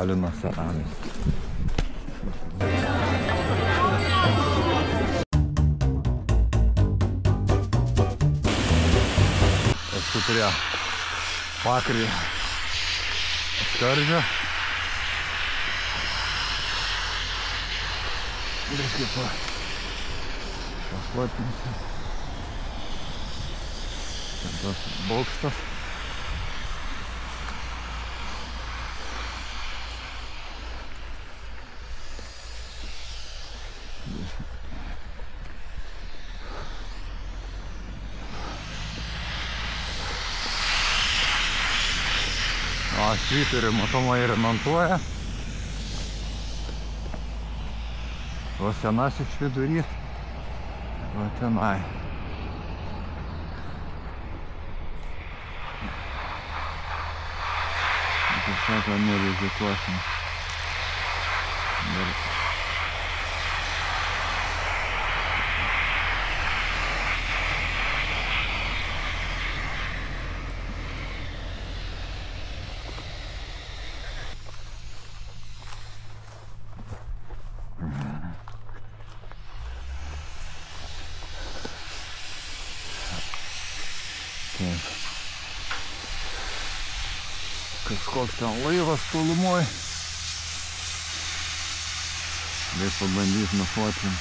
Talino senamiestį. Esu prie Pakrį skardžio. Biškai pašlapinsiu. Tas bokštas. Švyturį matomai remontuoja. O senasis vidurys va tenai. Kaip sako, nerizikuosim. Kažkoks ten laivas tolumoj. Reik pabandyt nufotkint.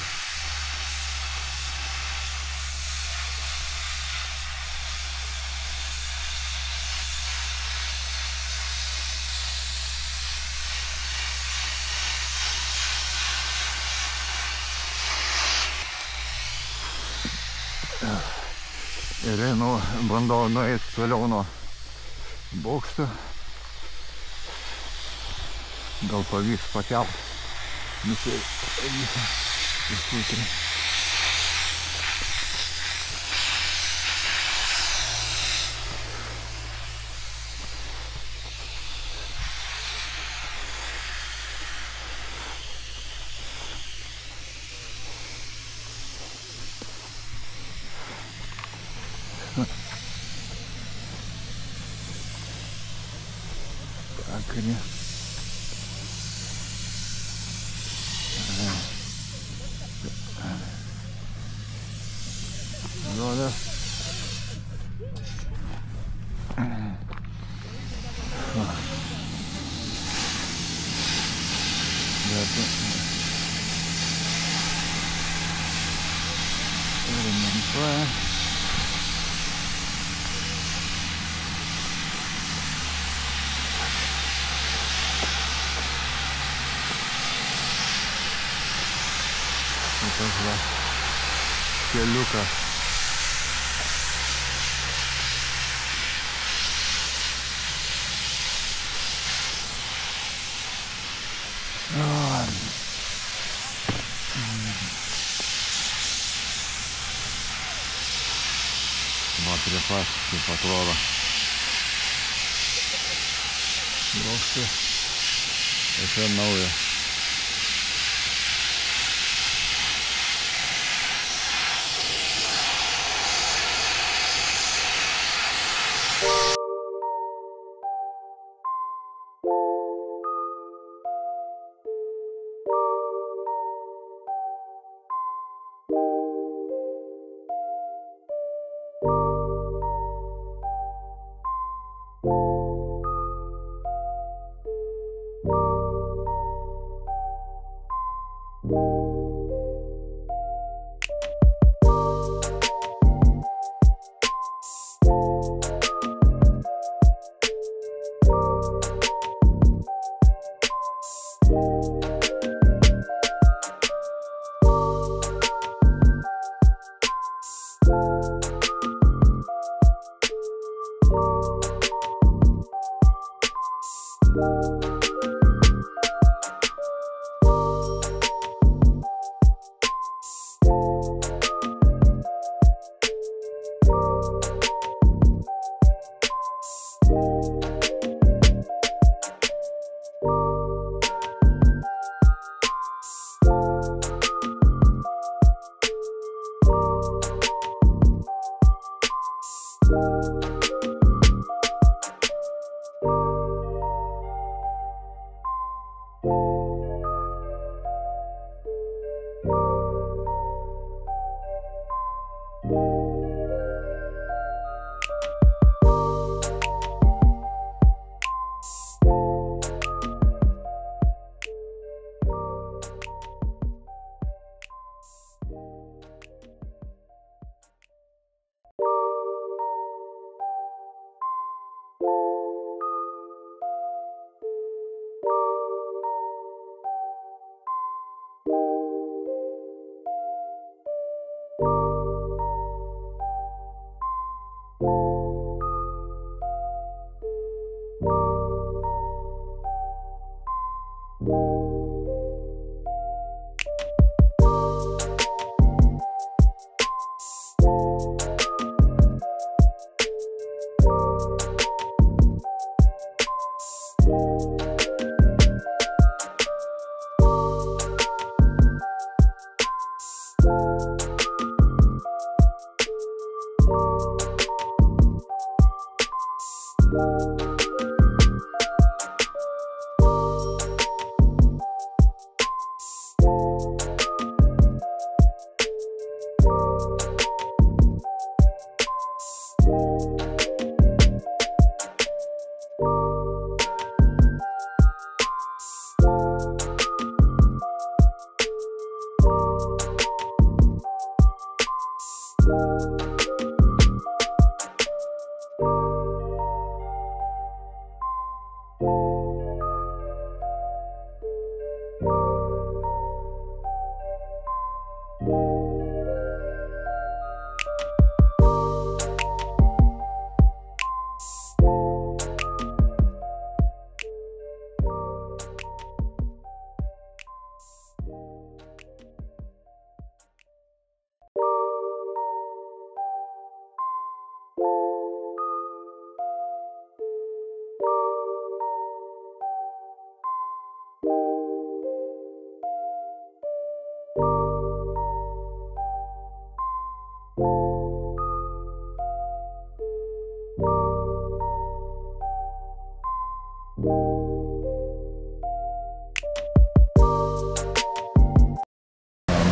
Ir einu, bandau nueit toliau nuo bokšto. Gal pavyks pakelt. Nusivysim. Išpūtri. Pakrį. Žolės. Remontuoja. Tas va keliukas. Va prie pat, kaip atrodo. Bokštas. Tai čia nauja.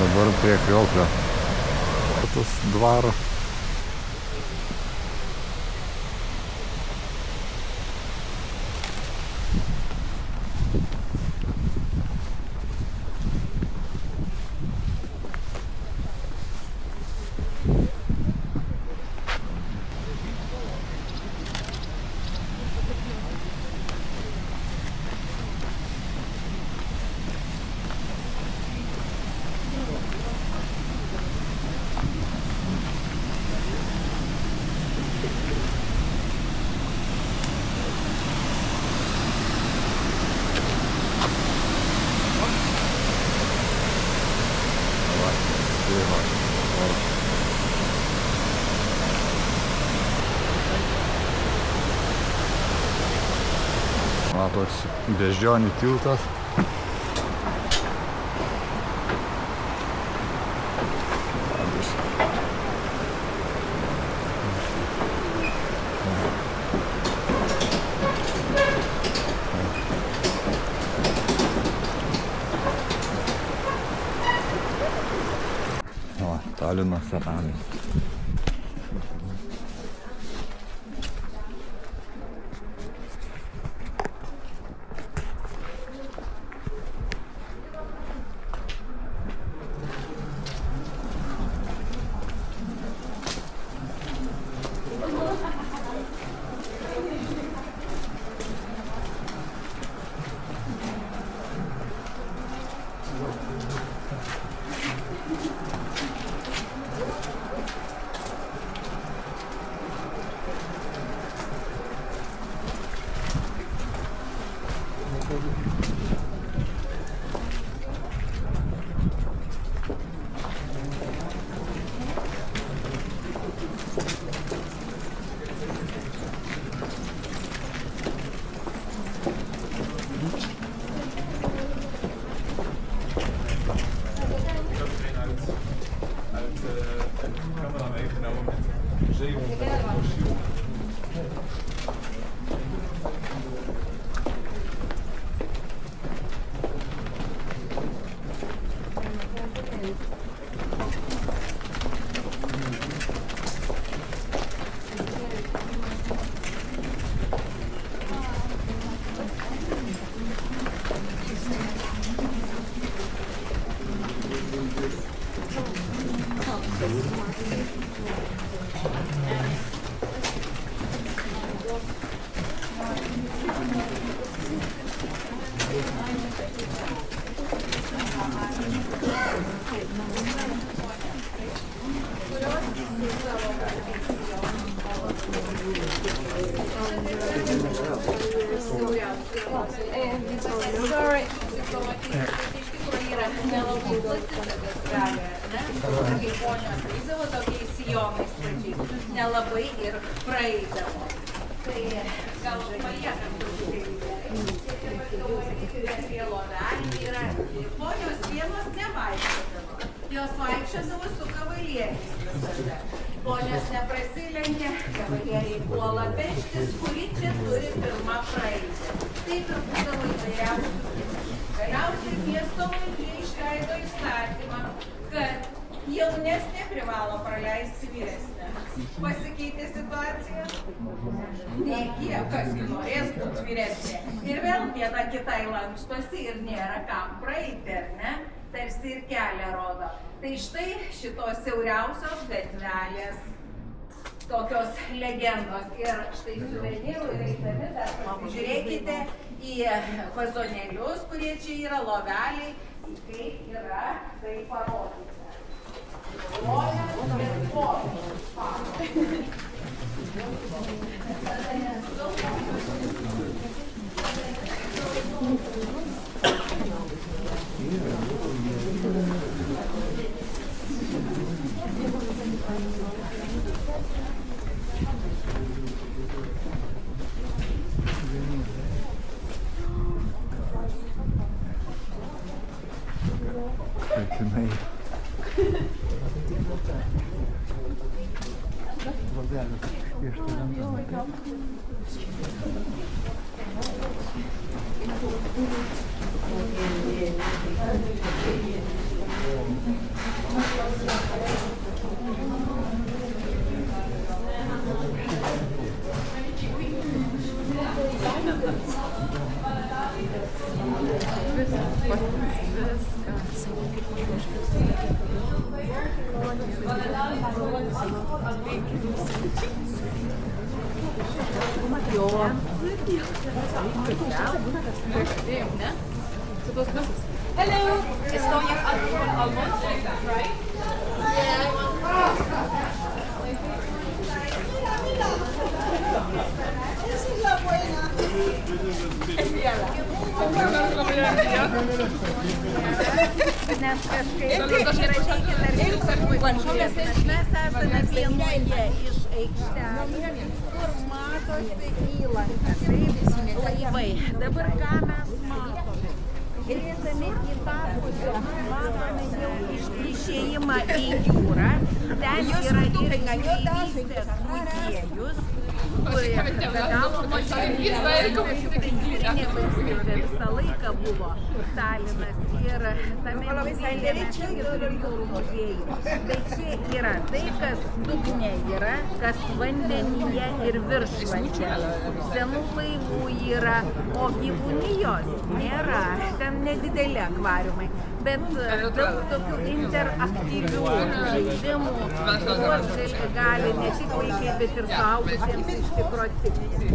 Dabar prie Krioklio. Tas dvaro. Toks Beždžionių tiltas. Talino senamiestis. Nelabai ir praeidavo. Tai gal paliekam prie lovelį yra. Ponios vienos nevaikščiodavo. Jos vaikščiodavo su kavalieriais visada. Ponios neprasilenkė, kavalieriai puola peštis, kuri čia turi pirmą praeiti. Taip ir būdavo įvairiausių. Galiausiai miesto valdžia išleido įstatymą, kad jaunesnė privalo praleisti vyresnę. Pasikeitė situacija? Nekiek, kas norės būti vyresnė. Ir vėl viena kitai lankstosi ir nėra kam praeiti, ar ne? Tarsi ir kelią rodo. Tai štai šitos siauriausios gatvelės, tokios legendos. Ir štai suvenyrų ir eidami dar pasižiūrėkite į vazonėlius, kurie čia yra loveliai, kaip yra tai parodyti. Hello, estoy en Almond, right? Esa es la buena. Mes esame vienoje iš aikštelės, kur matosi įlanka, taip, laivai. Dabar ką mes matome? Žiūrėdami į tą pusę, matome jau išėjimą į jūrą. Ten yra ir jūrystės muziejus, kurie be galo visą laiką buvo Stalinas ir tame muziejuje ir jūrų muziejų. Tai čia yra tai, kas dugne yra, kas vandenyje ir viršvandė. Senų laivų yra, o gyvūnijos nėra. Ten nedideli akvariumai, bet daug tokių interaktyvių žaidimų, kuriuos gali ne tik vaikai, bet ir suaugusiems iš tikro tikti.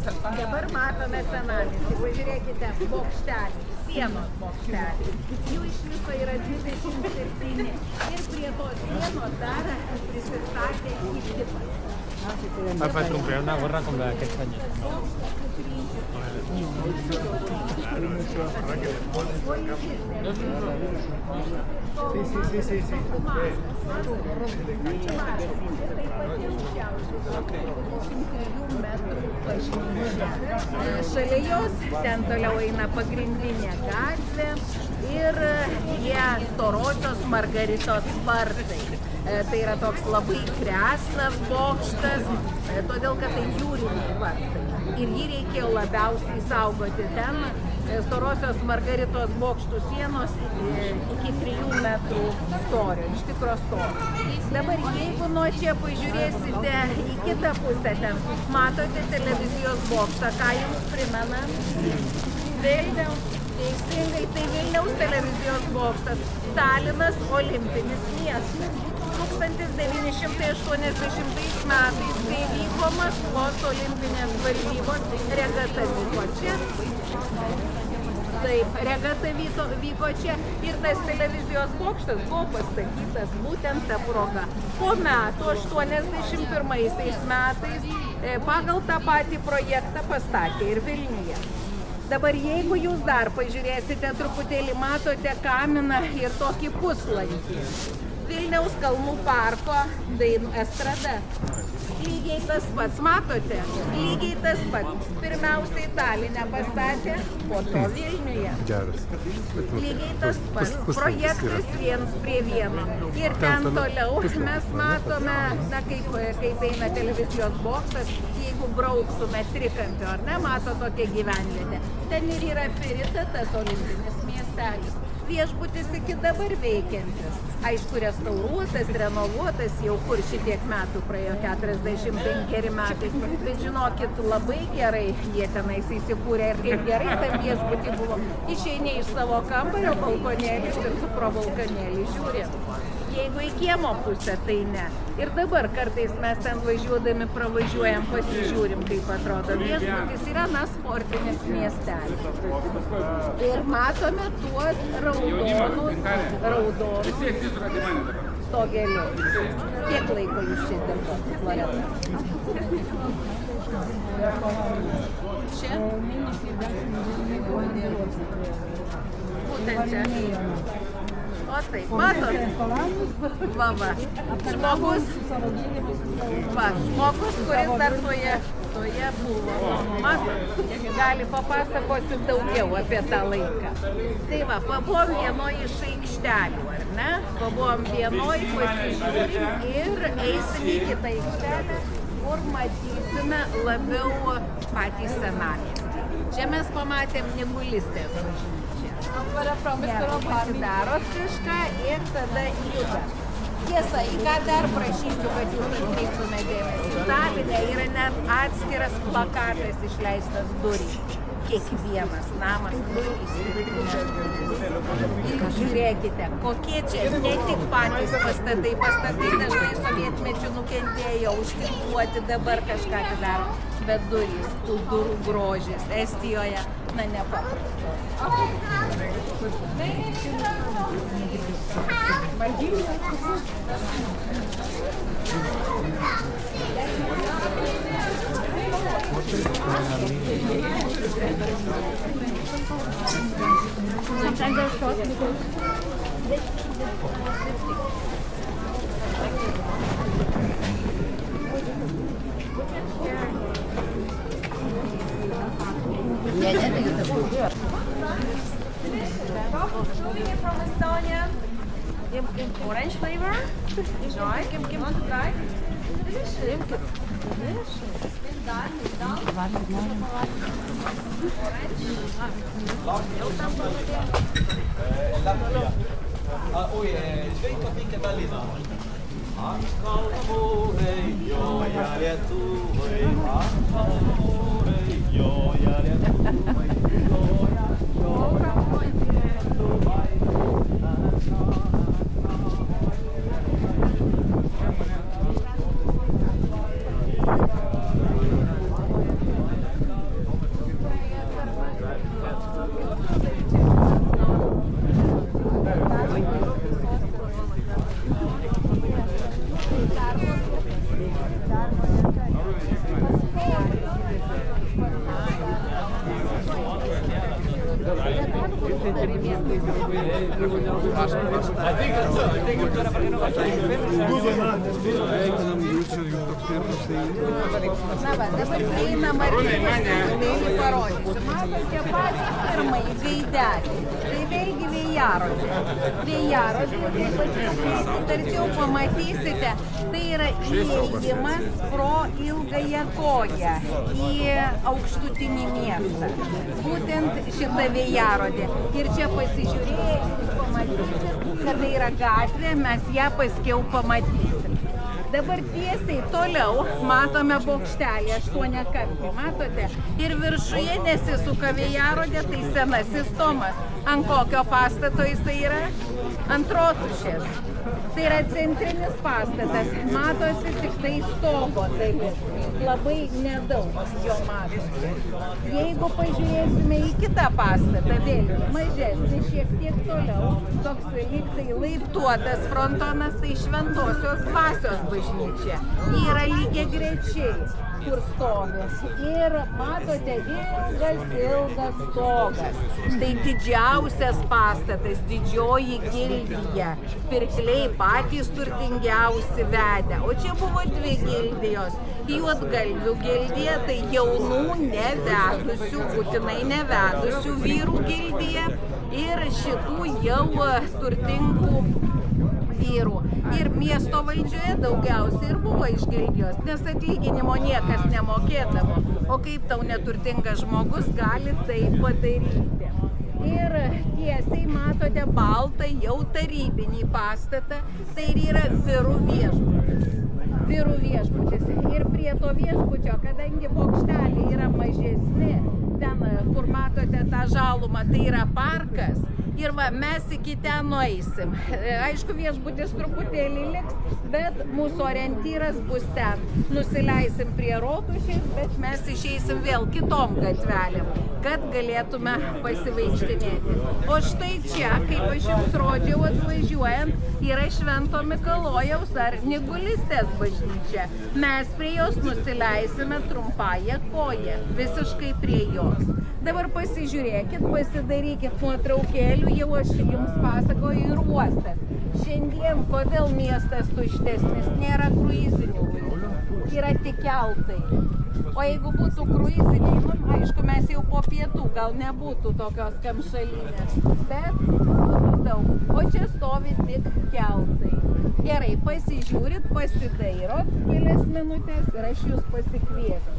Dabar matome senamiestį, pažiūrėkite, bokštelį, sienos bokštelį. Jų iš viso yra 27 ir prie tos sienos dar prisistatė įštipas. Para comprar una gorra con la que extraña. Sí. Šalia jos ten toliau eina pagrindinė gatvė ir jie Storosios Margaritos vartai. Tai yra toks labai kresnas bokštas, todėl kad tai jūriniai vartai. Ir jį reikėjo labiausiai saugoti. Ten Storosios Margaritos bokštų sienos iki 3 metrų storio, iš tikro storio. Dabar jeigu nuo čia pažiūrėsite į kitą pusę, ten matote televizijos bokštą, ką jums primena? Vilniaus. Teisingai, tai Vilniaus televizijos bokštas. Stalinas olimpinis miestas. 1980 metais, kai vyko Maskvos olimpinės varžybos, regata vyko čia. Taip, regata vyko čia ir tas televizijos bokštas buvo pastatytas būtent ta proga. Po metų, 81 metais, pagal tą patį projektą pastatė ir Vilniuje. Dabar jeigu jūs dar pažiūrėsite truputėlį, matote kaminą ir tokį puslankį. Vilniaus kalnų parko dainų estrada. Lygiai tas pats, matote? Lygiai tas pats. Pirmiausiai Taline pastatė, po to Vilniuje. Lygiai tas pats. Projektas viens prie vieno. Ir ten toliau mes matome, na, kaip eina televizijos bokštas, jeigu brauksume trikampio, ar ne, mato tokia gyvenvietė. Ten ir yra Pirita, tas olimpinis miestelis. Viešbutis iki dabar veikiantis. Aišku, restauruotas, renovuotas, jau kur šitiek metų praėjo, 45 metai. Bet žinokit, labai gerai jie tenais įsikūrė ir kaip gerai tam viešbutį buvo. Išeini iš savo kambario balkonėlis ir tu pro balkonėlį žiūri. Jeigu į kiemo pusę, tai ne. Ir dabar kartais mes ten važiuodami pravažiuojam, pasižiūrim, kaip atrodo. Viešbutis yra, na, sportinis miestelis. Ir matome tuos raudonus stogelius. Kiek laiko jūs čia dirbot, Loreta? Čia? Būtent čia. O taip, matot? Va. Žmogus, kuris dar toje buvo. Matot? Gali papasakoti daugiau apie tą laiką. Tai va, pabuvom vienoj iš aikštelių, ar ne? Pabuvom vienoj, pasižiūrim ir eisim į kitą aikštelę, kur matysime labiau patį senamiestį. Čia mes pamatėm Nigulistės bažnyčią. Pasidarot kažką ir tada juda. Tiesa, į ką dar prašysiu, kad jūs atkreiptume dėmesį. Taline yra net atskiras plakatas išleistas durys. Kiekvienas namas turi įsitikinęs durys. Ir žiūrėkite, kokie čia ne tik patys pastatai dažnai sovietmečiu nukentėjo, užtikruoti, dabar kažką daro. Bet durys, tų durų grožis Estijoje, na, nepaprasto. From Estonia, in orange flavor. Enjoy. Kim want to try? Delicious. Na va, dabar prieina Martynas, tai parodysiu. Matote patys pirmąjį gaidelį. Tai vėlgi vėjarodė. Vėjarodė, tarčiau pamatysite, tai yra įėjimas pro ilgąją koją į aukštutinį miestą. Būtent šita vėjarodė. Ir čia pasižiūrėjai, jūs pamatysit, kada yra gatvė, mes ją paskiau pamatysim. Dabar tiesiai toliau matome bokštelį 8-kampį, matote? Ir viršuje nesisuka vėjarodė, tai senasis Tomas. Ant kokio pastato jisai yra? Ant rotušės. Tai yra centrinis pastatas, matosi tik tai stogo dalis, labai nedaug jo matosi. Jeigu pažiūrėsime į kitą pastatą, vėlgi mažesnį, šiek tiek toliau, toks lyg tai laiptuotas frontonas, tai Šventosios Dvasios bažnyčia. Yra lygiagrečiai, kur stovi. Ir matote, ilgas stogas. Tai didžiausias pastatas, didžioji gildija. Pirkliai patys turtingiausi vedę. O čia buvo dvi gildijos. Juodgalvių gildija, tai jaunų nevedusių, būtinai nevedusių vyrų gildija. Ir šitų jau turtingų vyrų. Ir miesto valdžioje daugiausiai ir buvo iš gildijos, nes atlyginimo niekas nemokėdavo. O kaip tau neturtingas žmogus gali tai padaryti? Ir tiesiai matote baltą jau tarybinį pastatą, tai ir yra Virų viešbutis. Virų viešbutis. Ir prie to viešbučio, kadangi bokšteliai yra mažesni, ten, kur matote tą žalumą, tai yra parkas. Ir va, mes iki ten nueisim. Aišku, viešbutis truputėlį liks, bet mūsų orientyras bus ten. Nusileisim prie rotušės, bet mes išeisim vėl kitom gatvelėm, kad galėtume pasivaikštinėti. O štai čia, kaip aš jums rodžiau atvažiuojant, yra Švento Mikalojaus ar Nigulistės bažnyčia. Mes prie jos nusileisime trumpąją koją, visiškai prie jos. Dabar pasižiūrėkit, pasidarykit nuotraukėlių, jau aš jums pasakoju, ir uostas. Šiandien, kodėl miestas tuštesnis, nėra kruizinių laivų, yra tik keltai. O jeigu būtų kruiziniai, aišku, mes jau po pietų, gal nebūtų tokios kamšalinės, bet būtų daug. O čia stovi tik keltai. Gerai, pasižiūrit, pasidairot kelias minutės ir aš jūs pasikviesiu.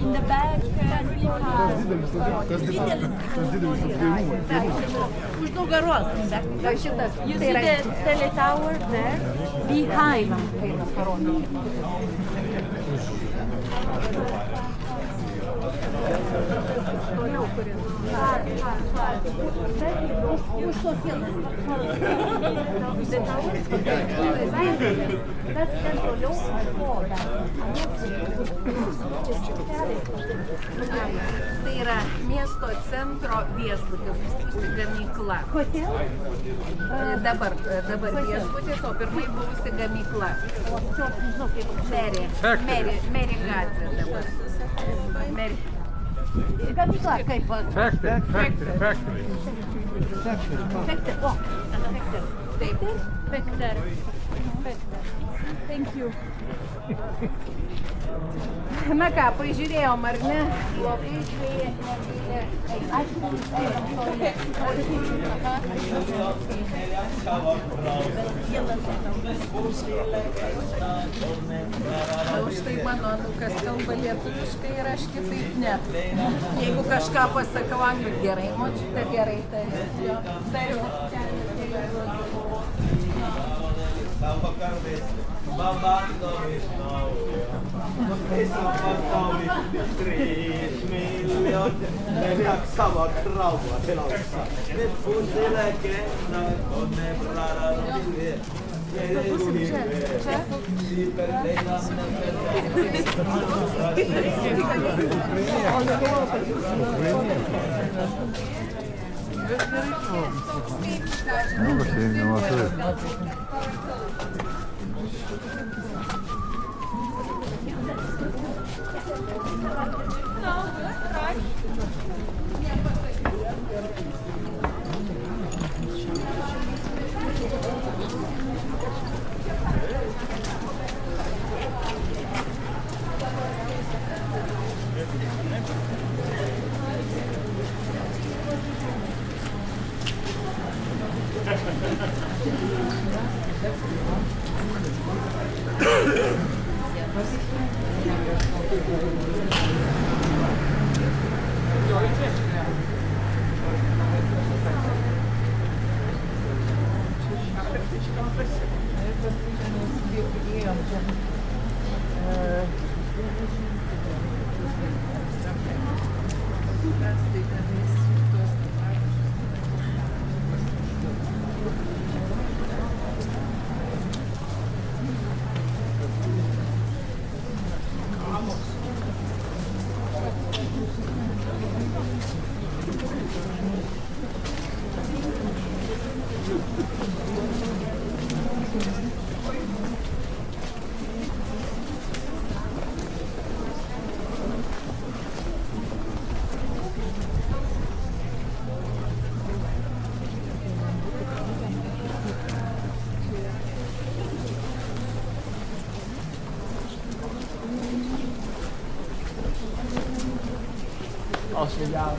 In the back, Už nugaros. Šitas. you see the teletower there? Behind. Už tos sienos. Ten toliau voda. Tai yra miesto centro viešbutis, buvusi gamykla. Kodėl? Dabar viešbutis, o pirmai buvusi gamykla. Merė gatvė dabar. Gamykla kaip? Factory. Taip. Vector. Thank you. Na ką, pažiūrėjom, ar ne? Blogai žvėja, nevėja. Štai mano anūkas kalba lietuviškai ir aš kitaip ne. Jeigu kažką pasakau anglių, gerai, močiute, gerai, tariu. Ne jaksavat rauhaa telaussa. Ne selkeänä tonne bradalle. Als we jou...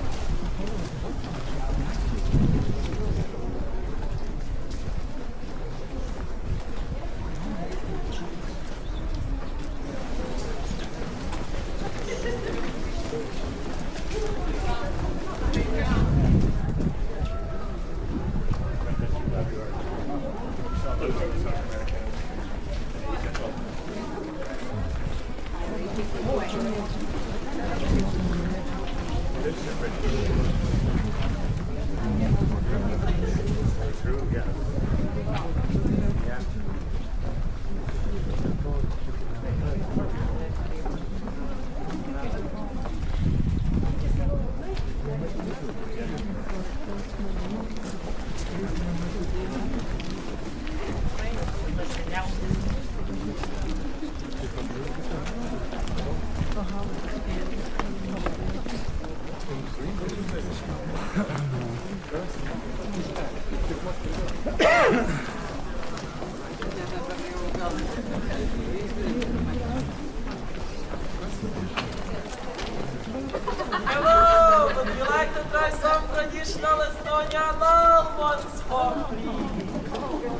Hello, would you like to try some traditional Estonian almonds for free?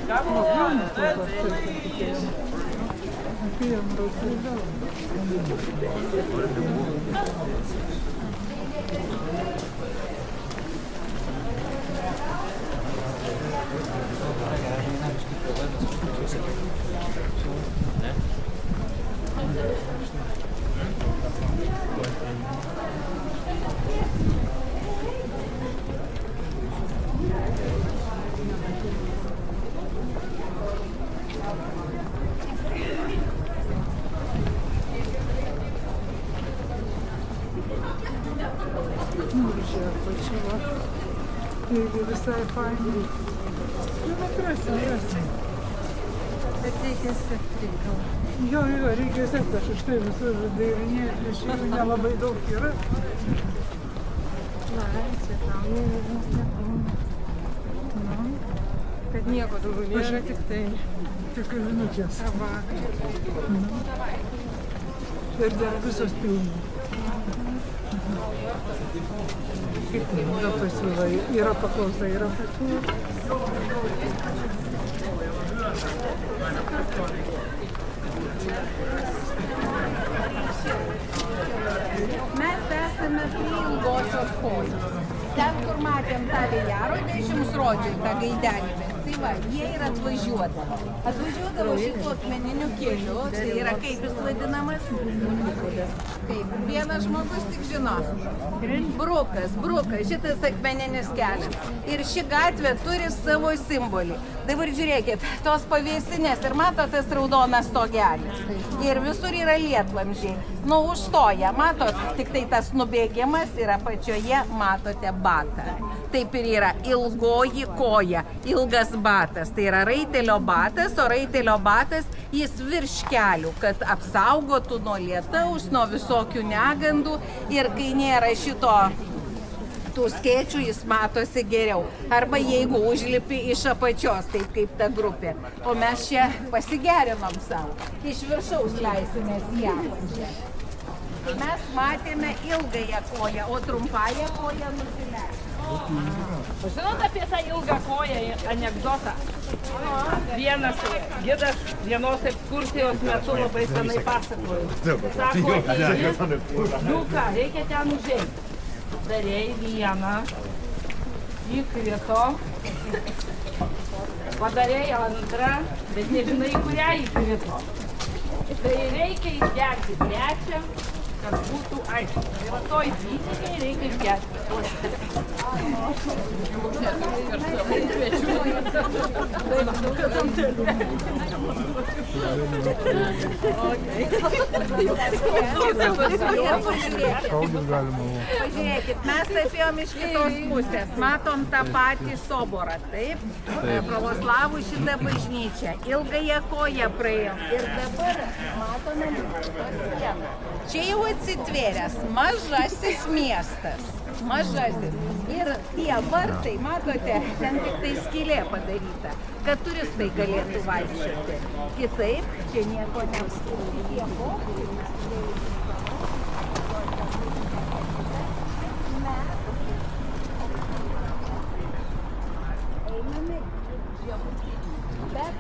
Come on, let's eat. Visai fainai. Nu, krasnai. Bet reikia sekti gal. Jo, reikia sekti, aš už tai visur dairinėjau, iš jų nelabai daug yra. Na, čia tau nežinau. Kad nieko daugiau nėra, tik tai. Tik žinutės. Tabaka. Ir dar visos pilnos. Kaip yra pasiūla, yra paklausa, yra pasiūla. Mes esame prie Ilgosios kojos. Ten, kur matėm tą vėjarodę, aš jums rodžiau tą gaidelį. Tai va, jie ir atvažiuodavo. Atvažiuodavo šituo akmeniniu keliu, tai yra kaip jis vadinamas. Kaip vienas žmogus tik žinos. Brukas, šitas akmeninis kelias. Ir ši gatvė turi savo simbolį. Dabar žiūrėkit, tos pavėsinės ir matot tas raudonas stogelis. Ir visur yra lietvamzdžiai. Nu, užstoja, matot, tik tai tas nubėgimas ir apačioje matote batą. Taip ir yra ilgoji koja, ilgas batas. Tai yra raitelio batas, o raitelio batas jis virš kelių, kad apsaugotų nuo lietaus, nuo visokių negandų. Ir kai nėra šito tų skėčių, jis matosi geriau. Arba jeigu užlipi iš apačios, taip kaip ta grupė. O mes čia pasigerinom savo. Iš viršaus leisimės į apačią. Mes matėme ilgąją koją, o trumpąją koją nusileidžiame. Žinot apie tą ilgą koją anekdotą? Vienas gidas vienos ekskursijos metu labai senai pasakojo. Sako, Liuka, reikia ten užeiti. Darėjai vieną, įkrito, padarėjai antrą, bet nežinai, kurią įkrito. Tai reikia įgerti trečią, kad būtų aišku. Tai va toj dvynikai reikia įgerti. Pažiūrėkit, mes atėjom iš kitos pusės, matom tą patį soborą, taip? Pravoslavų šitą bažnyčią, ilgąją koją praėjom ir dabar matome sieną. Čia jau atsitvėręs mažasis miestas, mažasis. Ir tie vartai, matote, ten tik tai skylė padaryta, kad turistai galėtų vaikščioti. Kitaip, čia nieko neapskirti. Bet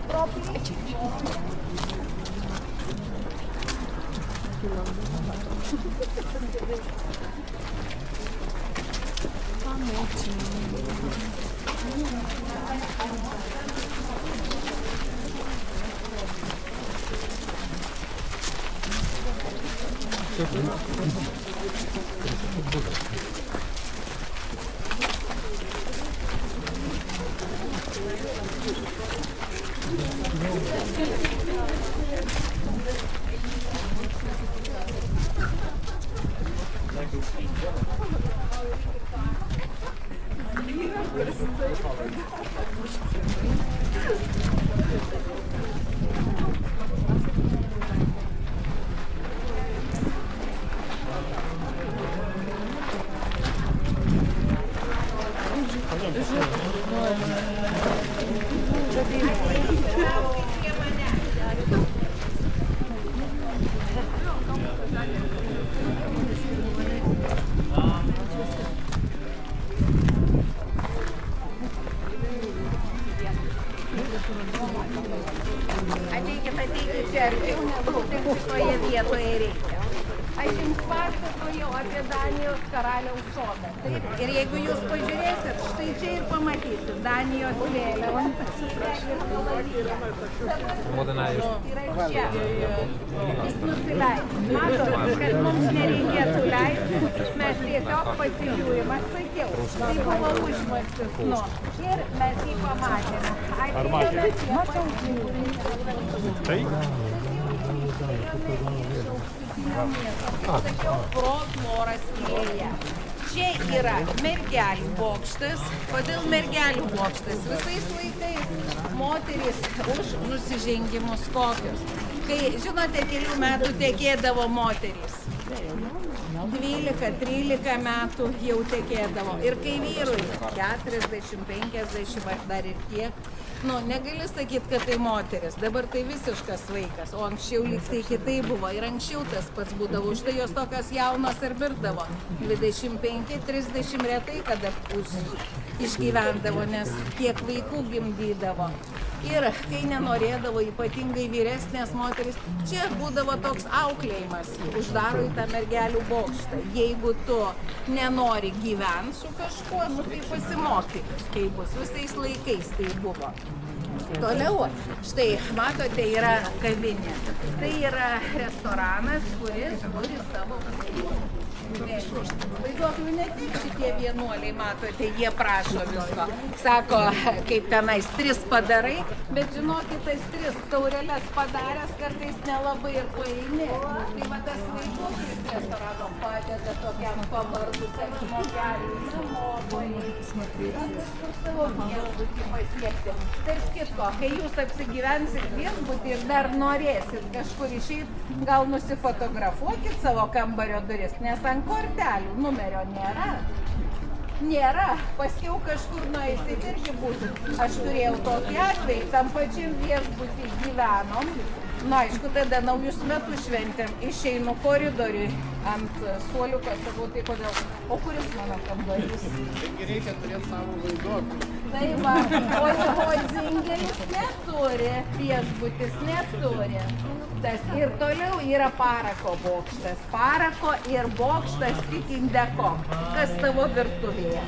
Ateikit čia arčiau, nes šitoje vietoje reikia. Aš jums pasakojau apie Danijos karaliaus sodą. Taip, ir jeigu jūs pažiūrėsit, štai čia ir pamatysit Danijos vėliavą. Yra čia. Jis nusileidžia. Matot, kad mums nereikėtų leisti, mes tiesiog pasižiūrim. Aš sakiau, tai buvo užmestis. Ir mes jį pamatėme. Ar matėme? Taip? Tačiau pro tvorą skylėje. Čia yra Mergelių bokštas. Kodėl Mergelių bokštas? Visais laikais moterys už nusižengimus kokius. Kai, žinote, kelių metų tekėdavo moterys. 12-13 metų jau tekėdavo. Ir kai vyrui 40-50 dar ir tiek, negali sakyti, kad tai moteris. Dabar tai visiškas vaikas, o anksčiau lyg tai kitai buvo. Ir anksčiau tas pats būdavo. Štai jos tokios jaunos ir birdavo. 25-30 retai kada išgyvendavo, nes tiek vaikų gimdydavo. Ir kai nenorėdavo ypatingai vyresnės moteris, čia būdavo toks auklėjimas. Uždaro į tą Mergelių bokštą. Jeigu tu nenori gyventi su kažkuo, tai pasimokyk, kaip bus. Visais laikais tai buvo. Toliau, štai, matote, yra kavinė. Tai yra restoranas, kuris turi savo vaiduoklių ne tik šitie vienuoliai, matote, jie prašo visko. Sako, kaip tenais 3 padarai, bet žinokit, tas 3 taurelės padaręs kartais nelabai ir paeini. Tai va tas vaiduoklis restorano padeda tokiam pavargusiam žmogeliui namo paeiti. Kažkur savo viešbutį pasiekti. Tarp kitko, kai jūs apsigyvensit viešbutį ir dar norėsit kažkur išeit, gal nusifotografuokit savo kambario duris, nes ant kortelių numerio nėra. Nėra. Paskiau kažkur nueisit irgi būsit. Aš turėjau tokį atvejį, tam pačiam viešbutį gyvenom. Aišku, tada naujus metus šventėm. Išeinu koridoriui ant suoliuko, sakau, tai kodėl? O kuris mano kambarys? Taigi reikia turėti savo vaiduoklį. Tai va, o Zingeris neturi, viešbutis neturi. Ir toliau yra Parako bokštas. Parako ir bokštas tik Indeko. Kas tavo virtuvėje?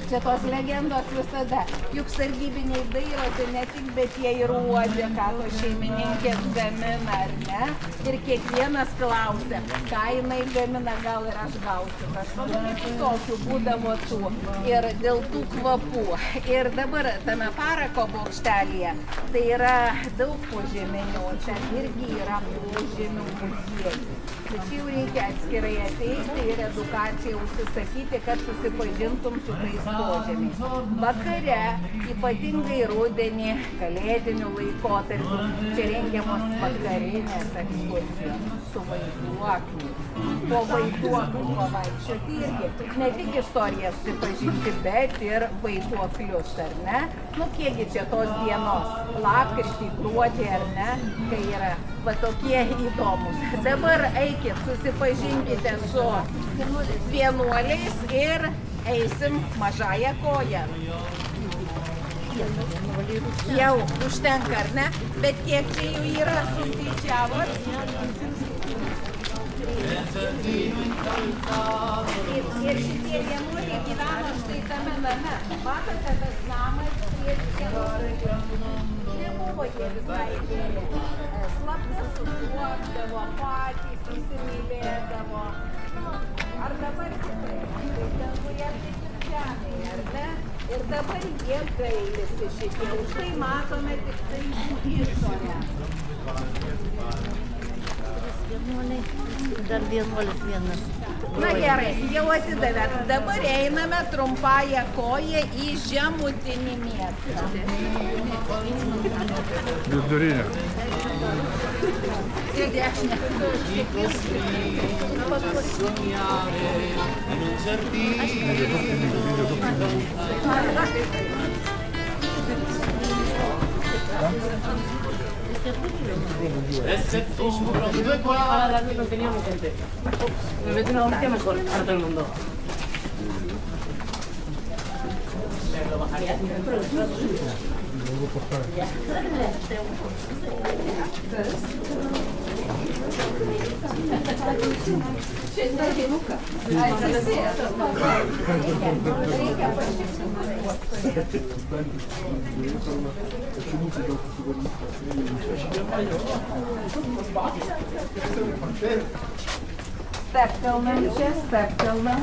Čia tos legendos visada. Juk sargybiniai dairosi ne tik, bet jie ir uodė, ką to šeimininkės gamina, ar ne? Ir kiekvienas klausia, ką jinai gamina, gal ir aš gausiu kažkokių visokių būdavo tų. Ir dėl tų kvapų. Ir dabar tame Parako bokštelėje tai yra daug požeminių. Čia irgi yra požemių muziejų. Tačiau reikia atskirai ateiti ir edukaciją užsisakyti, kad susipažintum su tais požemiais. Vakare, ypatingai rudenį, kalėdinių laikotarpių, čia rengiamos vakarinės ekskursijos su vaiduokliu. Po vaiduokliu pavaikščioti irgi. Ne tik istoriją susipažinti, bet ir vaiduoklius, ar ne? Nu, kiekgi čia tos dienos, lapkritį, gruodį, ar ne, kai yra va tokie įdomus. Dabar eikit, susipažinkite su vienuoliais ir eisim mažąją koją. Jau užtenka, ar ne? Bet kiek čia jų yra, suskaičiavot? Ir šitie vienuoliai gyveno štai tame name. Matote, tas namas prieš vienuoliai. Nebuvo jie visai geri. Slapta sutuokdavo, patys įsimylėdavo. Ar dabar tikrai? Tai danguje taip ir žemėje, ar ne? Ir dabar jie gailisi šitie. Už tai matome tik tai jų išorę. Dar vienuolis vienas. Na gerai, jau atidavėt. Dabar einame trumpąją koją į žemutinį miestą. Vidurinė. Ir dešinę. Ahora darle contenido a mi gente. Me meto una hostia mejor, para todo el mundo. Lo bajaría. Steptelnam čia, steptelnam.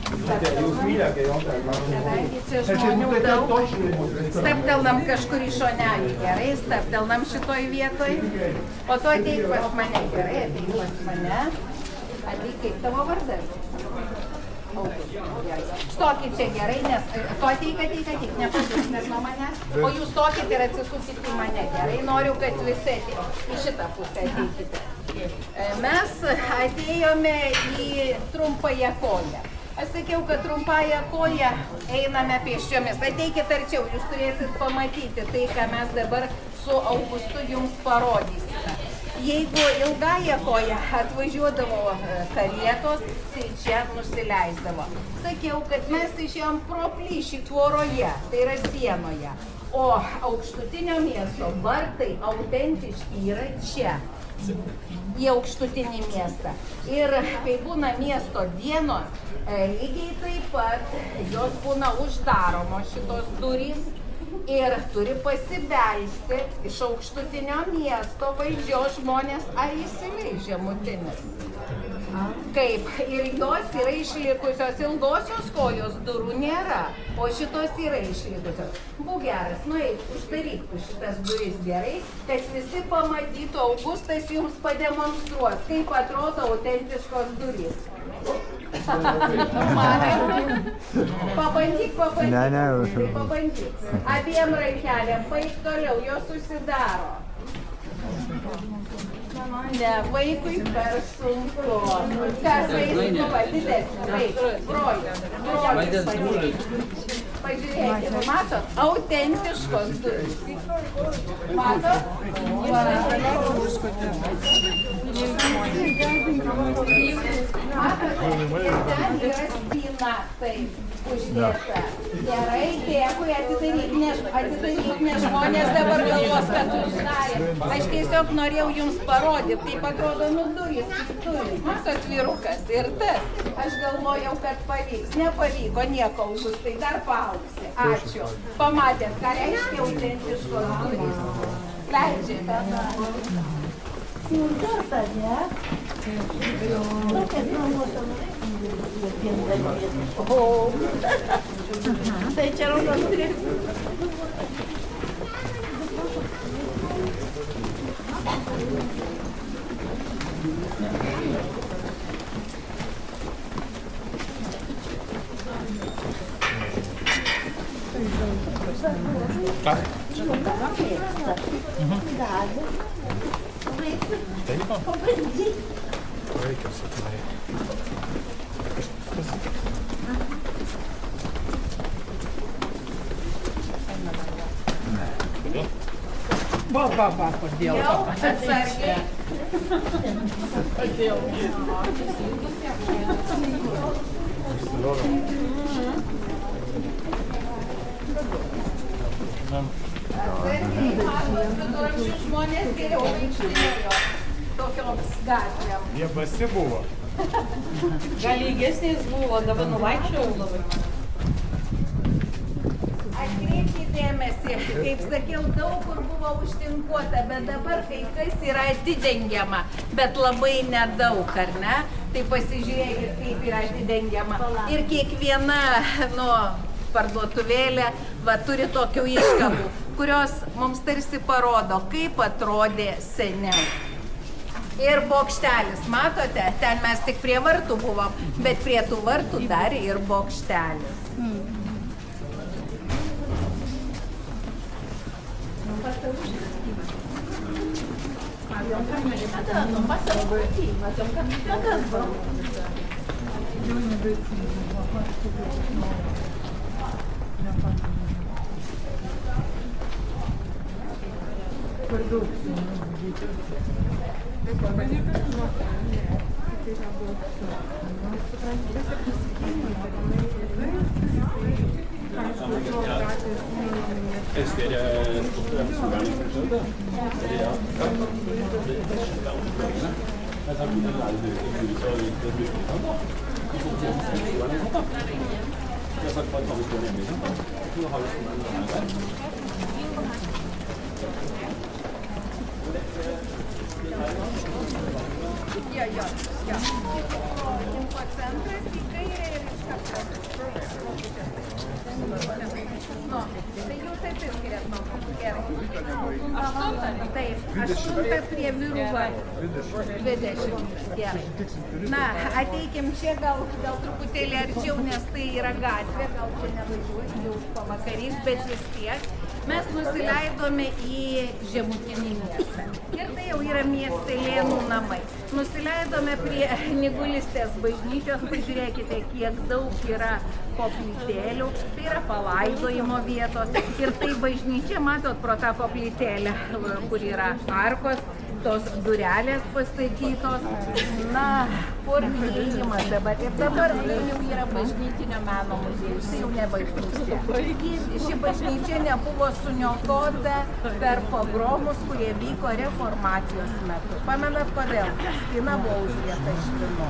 Kadangi čia žmonių daug, steptelnam kažkur į šonelį, gerai, steptelnam šitoj vietoj. O tu ateik pas mane, gerai, ateik pas mane. Ateik, kaip tavo vardas? Stokit čia gerai, nes tu ateik, nepasisnės nuo manęs. O jūs stokit ir atsisukit į mane, gerai, noriu, kad visi ateik į šitą pusę ateikite. Mes atėjome į trumpąją koją. Aš sakiau, kad trumpąją koją einame pėsčiomis. Ateikit arčiau, jūs turėsit pamatyti tai, ką mes dabar su Augustu jums parodysime. Jeigu ilgąją koją atvažiuodavo karietos, tai čia nusileisdavo. Sakiau, kad mes išėjom pro plyšį tvoroje, tai yra sienoje. O aukštutinio miesto vartai autentiški yra čia, į aukštutinį miestą. Ir kai būna miesto dienos, lygiai taip pat jos būna uždaromos šitos durys ir turi pasibelsti iš aukštutinio miesto valdžios žmonės, ar įsileis žemutinis. Kaip ir jos yra išlikusios, ilgosios kojos durų nėra, o šitos yra išlikusios. Būk geras, nueik, uždaryk šitas duris gerai, kad visi pamatytų, Augustas jums pademonstruos, kaip atrodo autentiškos durys. Pabandyk. Ne. Pabandyk. Abiem rankelėm, paik toliau, jos užsidaro. Ne, vaikui per sunku. Kas vaikui didesnė? Taip, brolis. Pažiūrėkite, matot, autentiškos durys. Matot? Matot, ir ten yra spyna. Na, taip, uždėta. Gerai, dėkui, atidaryk, nes žmonės dabar galvos, kad uždarė. Aš tiesiog norėjau jums parodyti, kaip atrodo durys, kaip durys. Matot vyrukas ir tas. Aš galvojau, kad pavyks. Nepavyko, nieko, Augustai, dar paaugsi. Ačiū. Pamatėt, ką reiškia autentiškos durys. Leidžiate. Smulkios, ne? Tokias namuose. O, tai čia raudonų. Reikia sapnai. Va, kodėl? Jau atsargiai. Atsargiai, matot, viduramžių žmonės geriau vaikštinėjo tokioms gatvėm. Jie basi buvo. Gal ilgesnis buvo, dabar nuvaikščiau labai. Atkreipkite dėmesį, kaip sakiau, daug kur buvo užtinkuota, bet dabar kai kas yra atidengiama, bet labai nedaug, ar ne? Tai pasižiūrėkit, kaip yra atidengiama. Ir kiekviena, parduotuvėlė, turi tokių iškabų, kurios mums tarsi parodo, kaip atrodė seniau. Ir bokštelis, matote, ten mes tik prie vartų buvom, bet prie tų vartų dar ir bokštelis. Infocentras į kairę ir iš karto. Tai jūs taip ir skiriat nuo mūsų gerai. 8? Taip, 8 prie vyrų varų. 20. Gerai. Na, ateikim čia gal truputėlį arčiau, nes tai yra gatvė, gal čia nevažiuoju, jau pavakarys, bet vis tiek. Mes nusileidome į žemutinį miestą. Ir tai jau yra miestelėnų namai. Nusileidome prie Nigulistės bažnyčios, pažiūrėkite, kiek daug yra koplytėlių, tai yra palaidojimo vietos. Ir tai bažnyčia, matot, pro tą koplytėlę, kur yra arkos, tos durelės pastatytos. Na, kur įėjimas dabar. Ir dabar tai jau yra bažnytinio meno muziejus, tai jau ne bažnyčia. Ši bažnyčia nebuvo suniokota per pogromus, kurie vyko reformacijos metu. Pamenat kodėl? Spyna buvo užlieta švinu.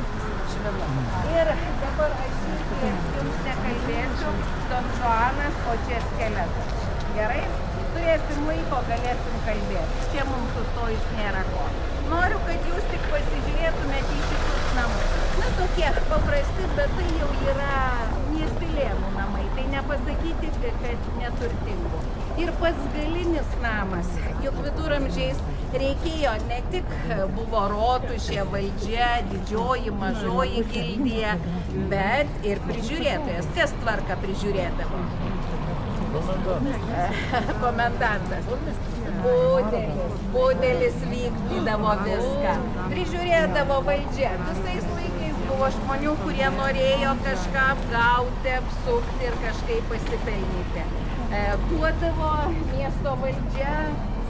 Ir dabar aš jums nekalbėsiu, Don Juanas, o čia skeletas. Gerai? Turėsim laiko, galėsim kalbėti. Čia mums sustojus nėra ko. Noriu, kad jūs tik pasižiūrėtumėte į šitus namus. Na, tokie paprasti, bet tai jau yra miestelėnų namai. Tai nepasakyti, kad neturtingų. Ir pats galinis namas, juk viduramžiais reikėjo ne tik buvo rotušė, valdžia, didžioji, mažoji gildija, bet ir prižiūrėtojas. Kas tvarką prižiūrėdavo? Komendantas. Budelis vykdydavo viską. Prižiūrėdavo valdžia. Visais laikais buvo žmonių, kurie norėjo kažką apgauti, apsukti ir kažkaip pasipelnyti. Duodavo miesto valdžia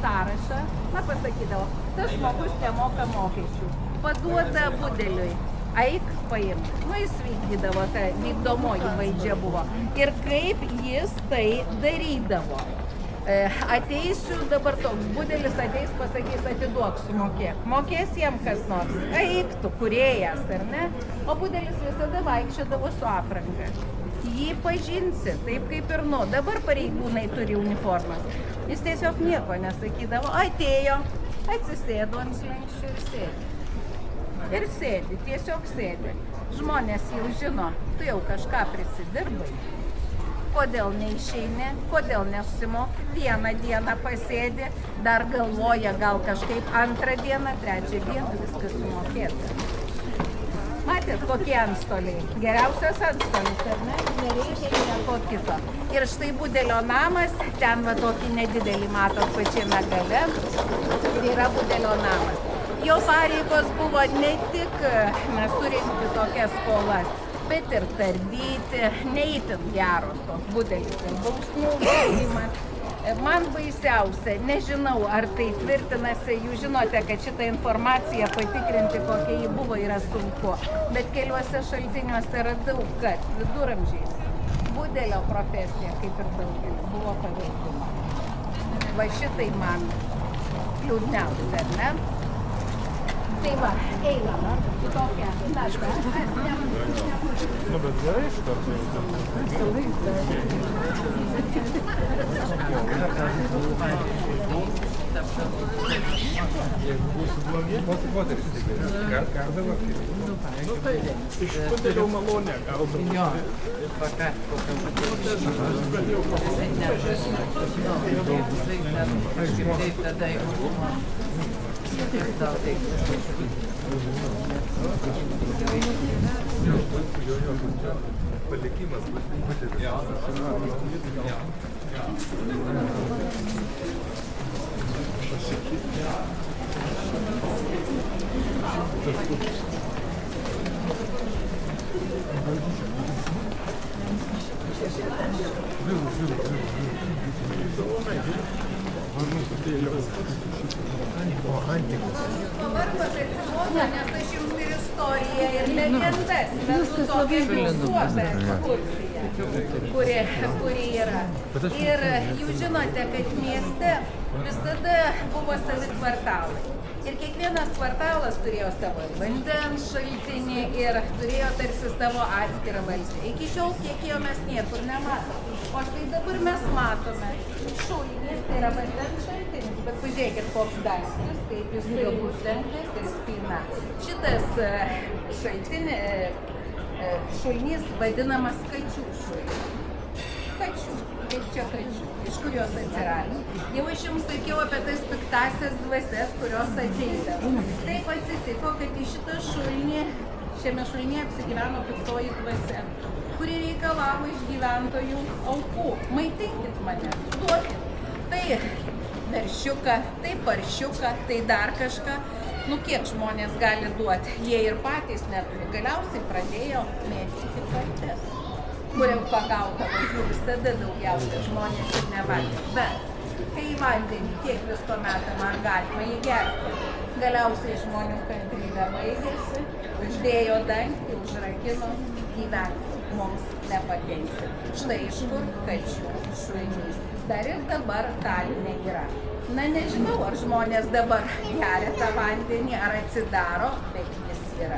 sąrašą, pasakydavo, tas žmogus nemoka mokesčių. Paduoda budeliui. eik, paimk. Nu, jis vykdydavo, ta vykdomoji valdžia buvo. Ir kaip jis tai darydavo. Ateisiu dabar toks budelis, ateis, pasakys, atiduok, sumokėk. Mokės jiem kas nors. Eik tu, kūrėjas, ar ne? O budelis visada vaikščiodavo su apranga. Jį pažinsi, taip kaip ir nu. Dabar pareigūnai turi uniformas. Jis tiesiog nieko nesakydavo. Atėjo, atsisėdo ant slenksčio ir sėdi. Ir sėdi, tiesiog sėdi. Žmonės jau žino, tu jau kažką prisidirbai. Kodėl neišeini, kodėl nesusimoki, vieną dieną pasėdi, dar galvoja gal kažkaip antrą dieną, trečią dieną viskas sumokėta. Matėt, kokie antstoliai? Geriausias antstolis, ar ne? Nereikia nieko kito. Ir štai budelio namas, ten va tokį nedidelį matot pačiame gale, yra budelio namas. Jo pareigos buvo ne tik surinkti tokias skolas, bet ir tardyti, neįtin geros tos budelis ir bausmių vykdymas. Man baisiausia, nežinau, ar tai tvirtinasi, jūs žinote, kad šitą informaciją patikrinti, kokia ji buvo, yra sunku, bet keliuose šaltiniuose radau, kad viduramžiais budelio profesija, kaip ir daugelis, buvo paveldima. Va šitai man liūdniausia, ar ne? Tai va, einam, tokia našta. Nu, bet gerai iš karto jau. Jeigu būsiu blogi, moteris gardavo. Nu tai, iš budelio malonę gaudavo. Jo, ir pakart. Aš galėjau Kažkaip tada jau buvo. Palikimas Pavargot atsimodo, nes aš jums ir istoriją, ir legendas, bet su tokia gausuota ekskursija, kuri yra. Ir jūs žinote, kad mieste visada buvo savi kvartalai. Ir kiekvienas kvartalas turėjo savo vandens šaltinį ir turėjo tarsi savo atskirą valdžią. Iki šiol kiekėjo mes niekur nematom. O štai dabar mes matome šulinį, tai yra vandens šaltinis, bet pažiūrėkit, koks dangtis, kaip jis turi būti dangtis ir spyna. Šitas šulinys vadinamas kačių šulinys. Kačių. Kaip čia kačių? Iš kur jos atsirado? Jau aš jums sakiau apie tas piktasias dvasias, kurios ateidavo. Taip atsitiko, kad į šitą šulinį, šiame šulinyje apsigyveno piktoji dvasia, kuri reikalavo iš gyventojų aukų. Maitinkit mane, duokit. Tai veršiuką, tai paršiuką, tai dar kažką. Nu kiek žmonės gali duoti? Jie ir patys neturi. Galiausiai pradėjo mėtyti kartes, kur jau pagaudavo jų visada daugiausia žmonės ir nevalgė. Bet kai į vandenį tiek visko metama, ar galima jį gerti. Galiausiai žmonių kantrybė baigėsi, uždėjo dangtį, užrakino, gyventi mums nepakenksi. Štai iš kur kačių šulinys. Dar ir dabar Taline yra. Na nežinau, ar žmonės dabar geria tą vandenį, ar atsidaro, bet jis yra.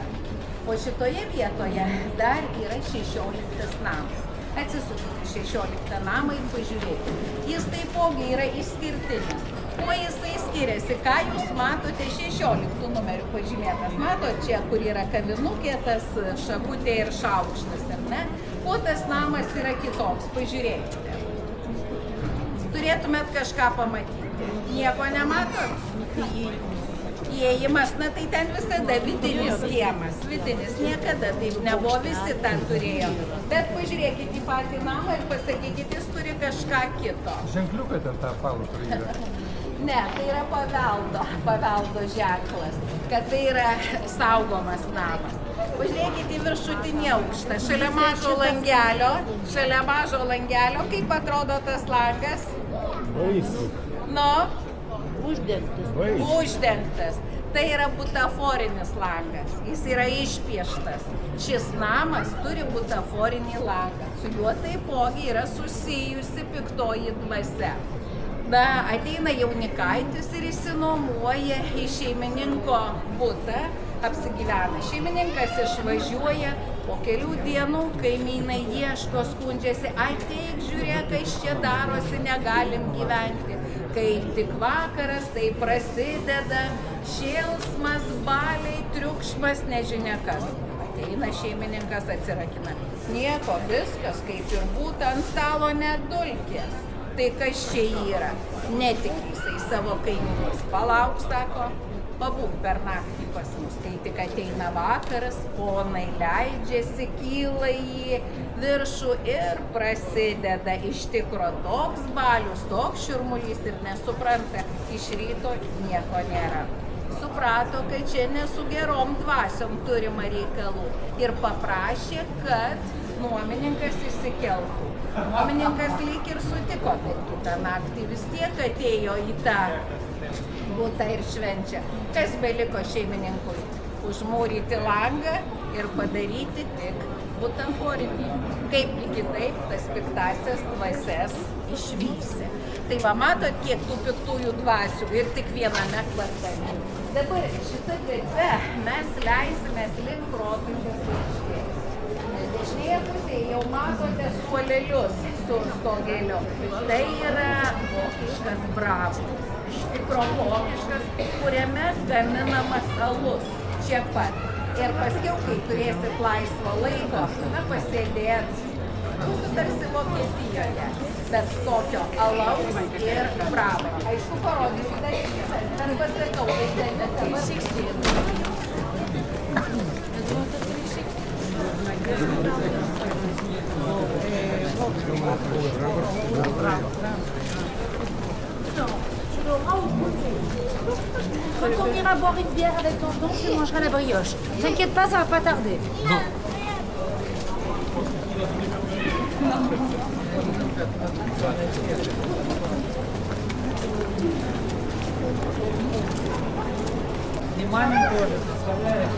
O šitoje vietoje dar yra 16 namas. Atsisukite 16 namą ir pažiūrėkite. Jis taipogi yra išskirtinis. Kuo jisai skiriasi? Ką jūs matote 16 numerių pažymėtas? Matot čia, kur yra kavinukė, tas šakutė ir šaukštas, ar ne? Kuo tas namas yra kitoks? Pažiūrėkite. Turėtumėt kažką pamatyti. Nieko nematot? Įėjimas, na tai ten visada vidinis kiemas, vidinis, niekada taip nebuvo, visi ten turėjo. Bet pažiūrėkit į patį namą ir pasakykit, jis turi kažką kito. Ženkliukai ten tą apvalų turi. Ne, tai yra paveldo ženklas, kad tai yra saugomas namas. Pažiūrėkit į viršutinį aukštą, šalia mažo langelio, kaip atrodo tas langas? Baisų. Nu? Uždengtas. Uždengtas. Tai yra butaforinis langas, jis yra išpieštas. Šis namas turi butaforinį langą, su juo taipogi yra susijusi piktoji dvasia. Na, ateina jaunikaitis ir išsinuomoja į šeimininko butą, apsigyvena. Šeimininkas išvažiuoja, po kelių dienų kaimynai ieško, skundžiasi, ateik, žiūrėk, kas čia darosi, negalim gyventi. Kai tik vakaras, tai prasideda šėlsmas, baliai, triukšmas, nežinia kas. Ateina šeimininkas, atsirakina. Nieko, viskas kaip ir būtų, ant stalo net dulkės. Tai kas čia yra? Netiki jisai savo kaimynus. Palauk, sako, pabūk per naktį pas mus. Kai tik ateina vakaras, ponai leidžiasi, kyla į viršų ir prasideda iš tikro toks balius, toks šurmulys ir nesupranta, iš ryto nieko nėra. Suprato, kad čia ne su gerom dvasiom turima reikalų ir paprašė, kad nuomininkas įsikeltų. Nuomininkas lyg ir sutiko, bet kitą naktį vis tiek atėjo į tą butą ir švenčia. Kas beliko šeimininkui? Užmūryti langą ir padaryti tik butaforinį. Kaipgi kitaip tas piktasias dvasias išvysi. Tai va, matot, kiek tų piktųjų dvasių ir tik viename kvartale. Dabar šitą gatve mes leisimės link Rotušės aikštės. Dešinėje pusėje jau matote suolelius su stogeliu. Tai yra vokiškas Bravo. Iš tikro vokiškas, kuriame gaminamas alus čia pat. Ir paskiau, kai turėsit laisvo laiko, na, pasėdėt, būtų tarsi Vokietijoje, bet tokio alaus ir Bravo. Aišku, parodysiu darykite, bet pasakau, tai dabar Quand on ira boire une bière avec tonton, tu mangeras la brioche. T'inquiète pas, ça va pas tarder. И маме тоже, представляешь?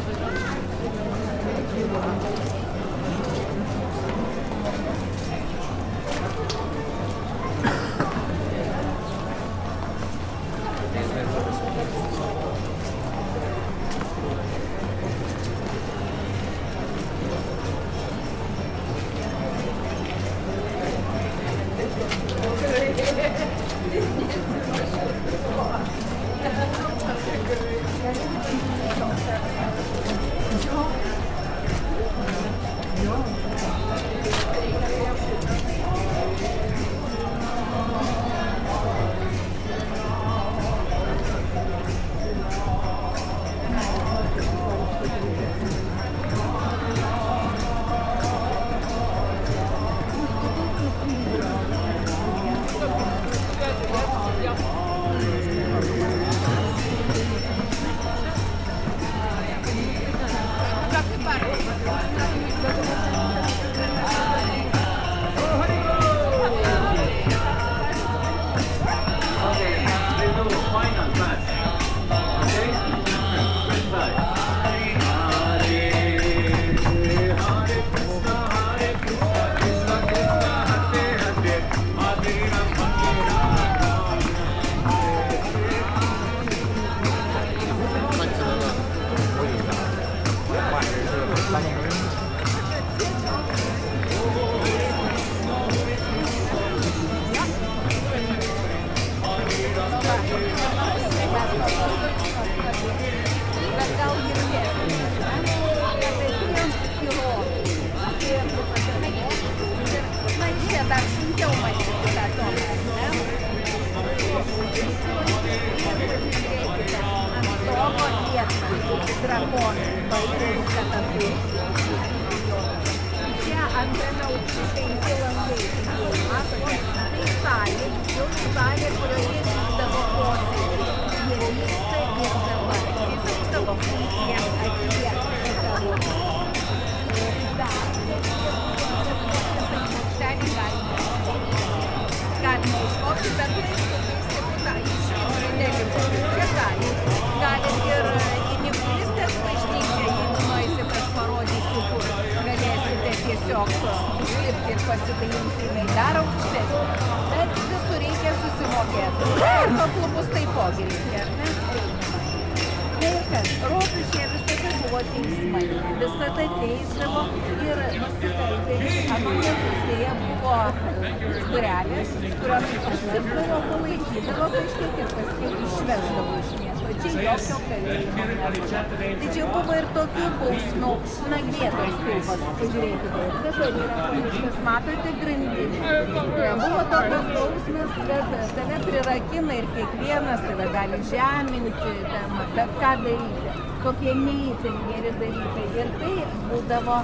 Galit ir rotušė visada buvo teismai, visada teisdavo ir nusikaltėliai. Anoje pusėje buvo durelės, kuriomis pasipdavo, palaikydavo kažkiek ir paskui išveždavo iš miesto. Čia jokio kalėjimo nebuvo. Tai čia buvo ir tokių bausmių. Na, vietos stulpas, pažiūrėkite. Dabar yra panašus, matote, grandinė. Buvo tokios bausmės, kad tave prirakina ir kiekvienas tave gali žeminti, bet ką daryti. Tokie neįtin geri dalykai. Ir tai būdavo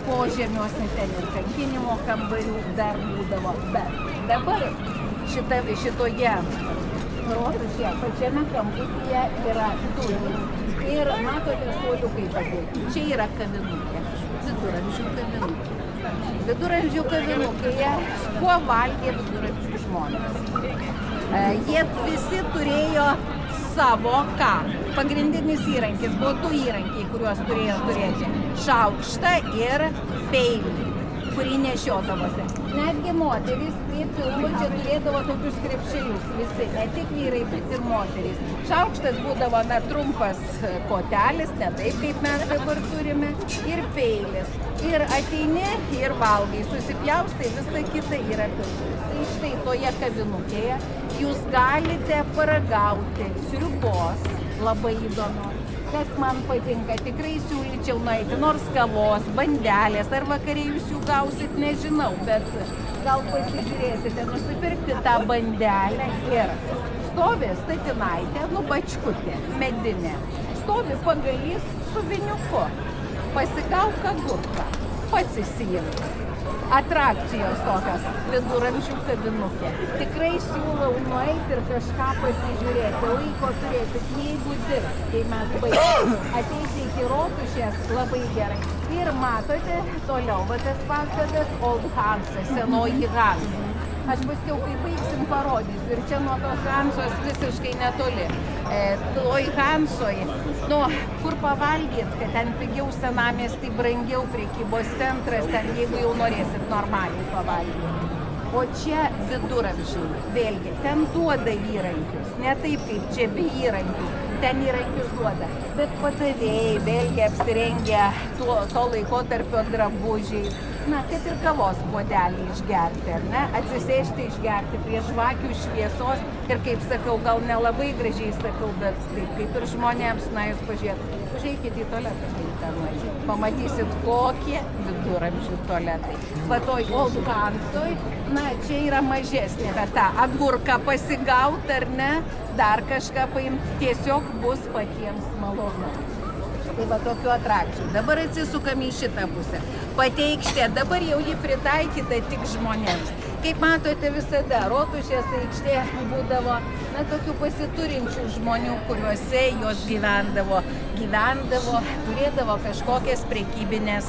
požemiuose ten ir kankinimo kambarių dar būdavo. Bet dabar šitoje rotušėje pačiame kamputyje yra durys. Ir matote suoliukai padėti. Čia yra kavinukė. Viduramžių kavinukė. Viduramžių kavinukėje kuo valgė viduramžių žmonės. Jie visi turėjo savo ką. Pagrindinis įrankis buvo du įrankiai, kuriuos turėjo turėti. Šaukštą ir peilį, kurį nešiodavosi. Netgi moterys prie pilvo čia turėdavo tokius krepšelius visi, ne tik vyrai, bet ir moterys. Šaukštas būdavo trumpas kotelis, ne taip kaip mes dabar turime, ir peilis. Ir ateini ir valgai, susipjaustai, visa kita yra pilvas. Tai štai toje kavinukėje jūs galite paragauti sriubos, labai įdomios. Kas man patinka, tikrai siūlyčiau nueiti, nors kavos, bandelės, ar vakare jūs jų gausit, nežinau, bet gal pasižiūrėsite, nusipirkti tą bandelę ir stovi statinaitė, bačkutė, medinė, stovi pagalys su viniuku, pasigauk agurką, pats įsijimk. Atrakcijos tokios, viduramžių kavinukė. Tikrai siūlau nueiti ir kažką pasižiūrėti, laiko turėsit, jeigu dirbs, kai mes baigsim. Ateiti iki rotušės labai gerai. Ir matote, toliau, va tas pastatas Old Hansa, senoji Hansa. Aš paskiau, kai baigsim, parodysiu. Ir čia nuo tos Hansos visiškai netoli. Toj Hansoj, kur pavalgyt, kad ten pigiau senamiestį, brangiau prekybos centras, ten jeigu jau norėsit normaliai pavalgyti. O čia viduramžiai, vėlgi, ten duoda įrankius, ne taip kaip čia be įrankių, ten įrankius duoda. Bet padavėjai, vėlgi apsirengę to laikotarpio drabužiai, kad ir kavos puodelį išgerti, ar ne? Atsisėsti išgerti prie žvakių šviesos ir, kaip sakau, gal nelabai gražiai sakau, bet taip, kaip ir žmonėms, jūs pažiūrėt. Užeikit į tualetą, pamatysit, kokie viduramžių tualetai. Patoj Old Hansoj, čia yra mažesnė vieta. Agurką pasigaut, ar ne? Dar kažką paimti, tiesiog bus patiems malonu. Tai va tokių atrakcijų. Dabar atsisukam į šitą pusę. Pateikštė, dabar jau ji pritaikyta tik žmonėms. Kaip matote, visada rotušės aikštė būdavo tokių pasiturinčių žmonių, kuriuose jos gyvendavo, turėdavo kažkokias prekybinės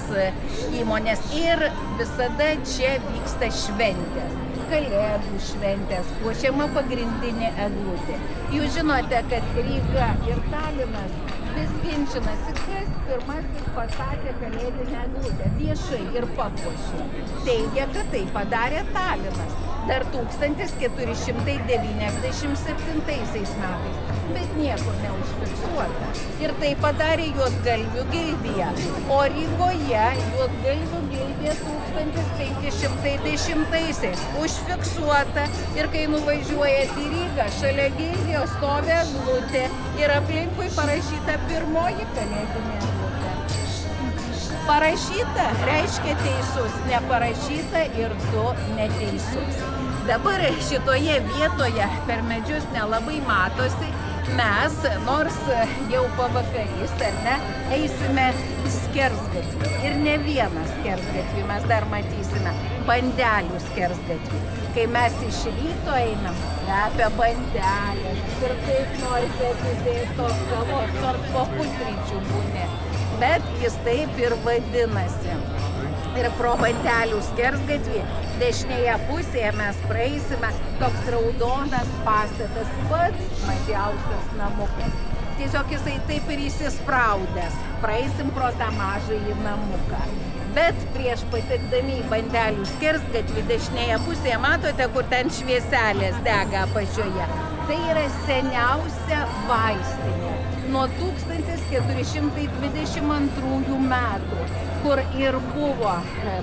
įmonės. Ir visada čia vyksta šventės. Kalėdų šventės, puošiama pagrindinė eglutė. Jūs žinote, kad Ryga ir Talinas vis ginčinasi, kas pirmasis pastatė kalėdinę eglutę viešai ir papuošė. Teigia, kad tai padarė Talinas dar 1497 metais, bet niekur neužfiksuota. Ir tai padarė Juodgalvių gildija. O Rygoje Juodgalvių gildija 1510 užfiksuota. Ir kai nuvažiuojat į Rygą, šalia gildijos stovi eglutė ir aplinkui parašyta pirmoji kalėdinė eglutė. Parašyta reiškia teisus, neparašyta ir tu neteisus. Dabar šitoje vietoje per medžius nelabai matosi. Mes, nors jau pavakarys, ar ne, eisime skersgatvį. Ir ne vieną skersgatvį mes dar matysime, bandelių skersgatvį. Kai mes iš ryto einam, apie bandelės ir taip norite atidėtos kavos, nors po pusryčių būni. Bet jis taip ir vadinasi. Ir pro bandelių skersgatvį dešinėje pusėje mes praeisime toks raudonas pastatas, pats mažiausias namukas. Tiesiog jisai taip ir įsispraudęs. Praeisim pro tą mažąjį namuką. Bet prieš patekdami į bandelių skersgatvį dešinėje pusėje, matote, kur ten švieselės dega apačioje. Tai yra seniausia vaistinė. nuo 1422 metų, kur ir buvo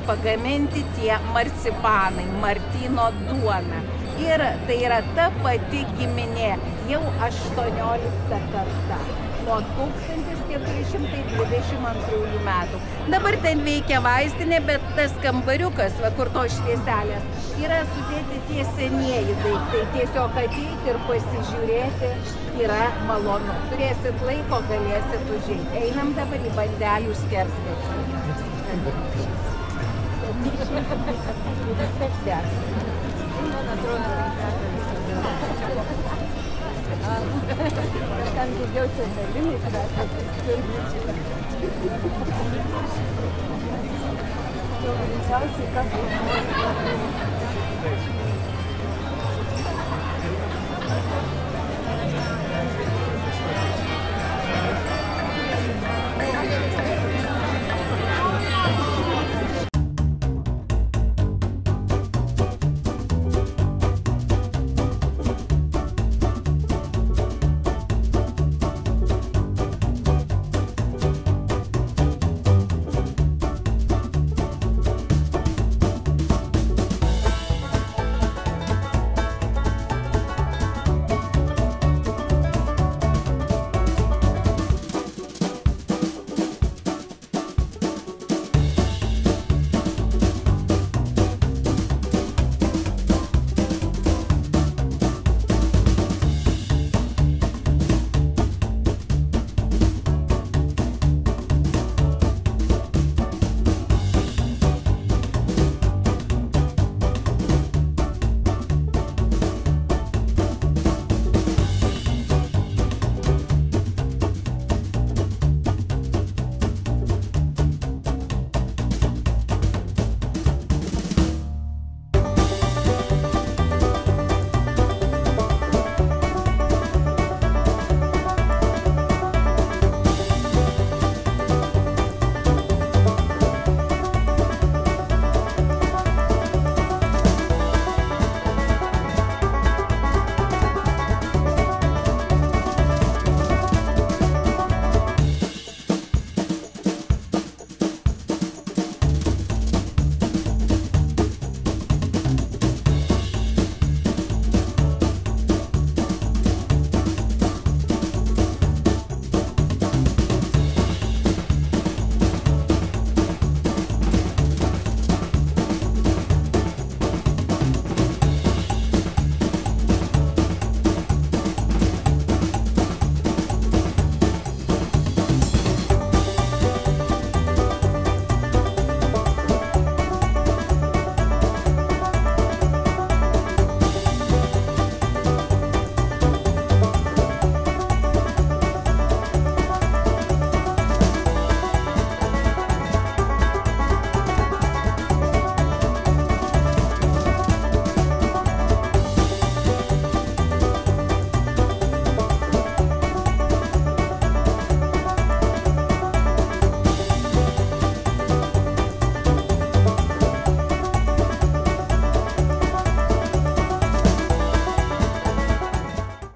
pagaminti tie marcipanai, Martyno duona. Ir tai yra ta pati giminė, jau 18 karta, nuo 1422 metų. Dabar ten veikia vaistinė, bet tas kambariukas, va, kur tos švieselės, yra sudėti tie senieji daiktai. Tiesiog ateiti ir pasižiūrėti yra malonu. Turėsit laiko, galėsit užeiti. Einam dabar į Bandelių skersgatvį. Man atrodo, ten daugiau cepelinai, greičiausiai kas